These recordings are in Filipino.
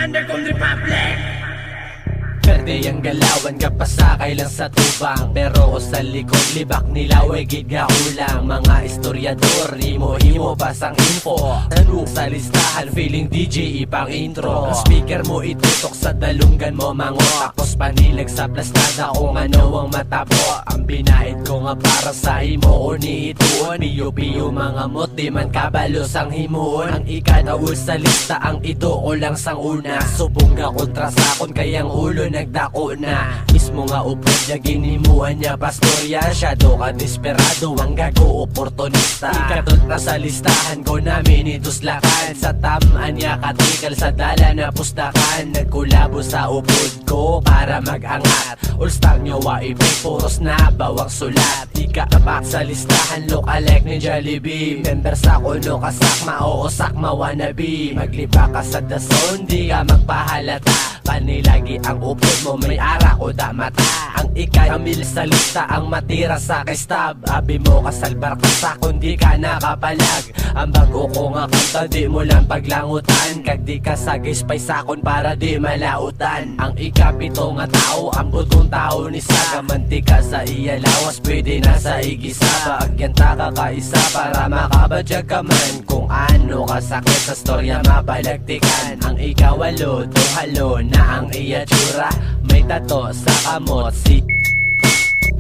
Underground Republic. Pwede yung galawan ka pasakay lang sa tubang, pero ko sa likod libak nila wegid nga kulang. Mga istoryador, himo pasang info tanong sa listahan, feeling DJ ipang intro. Ang speaker mo itutok sa dalunggan mo mango, tapos panilag sa plastada kung ano ang matabo. Ang binait ko nga para sa imo ni ituon, piyo mga mot di man kabalo sang himuon. Ang ikadawol sa lista ang ito ko lang sang una, subong nga kontra sakon kayang ulo nagdako na. Mismo nga upod niya ginimuan niya pastorya, shadow ka desperado ang gago oportunista. Ikatot na sa listahan ko namin ituslakan, sa tamaan niya katikal sa dala na pustakan. Nagkulabo sa upod ko para mag-angat, all-star nyo waibig puros na bawang sulat. Ikaabak sa listahan look-alike ni Jollibee, member sa kuno kasakma o sakma wannabe. Maglipa ka sa dason di ka magpahalata, panilagi ang upod mo may ara o damata. Ang ikamil sa lista ang matira sa kistab, abi mo kasalbar ka sa kundi ka nakapalag. Ang bago ko nga kanta di mo lang paglangutan, kag di ka sagispay sakon para di malautan. Ang ikapito nga tao ang butong tao ni Saga, mantika sa iya lawas pwede na sa igisa. Baagyan ta kakaisa para makabadyag ka man, kung ano kasakit sa storya mapalagtikan. Ang ikawalo halo na ang iya tsura, may tato sa kamot si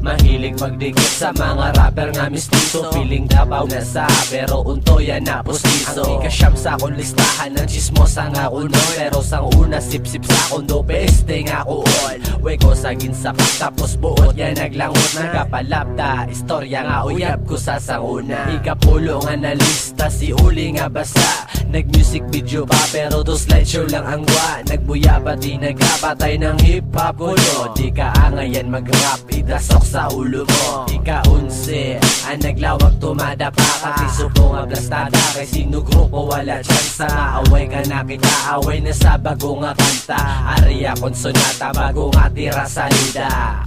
mahilig magdikit sa mga rapper nga mistiso, feeling Davao na sa pero untoyan na pustiso. Ang ikasyam sa akong listahan ng chismosa nga kuno, pero sang una sip-sip sa kondo peste nga kuon. Wego sa ginsapak tapos buot niya naglangot, nagapalapta istorya nga uyab ko sa sanguna. Ikapulo nga na lista si uli nga basa, nag-music video pa pero to slideshow lang ang gwa. Nagbuya pati nagkapatay ng hip-hop kuno, di ka angayan mag-rap idasok sa ulo mo. Ika-11 ang naglawag tumadapa ka, tisupo nga blastada kay sino grupo wala tsansa. Away ka na kita away na sa bago nga kanta, Aria konsonata bago nga tira salida.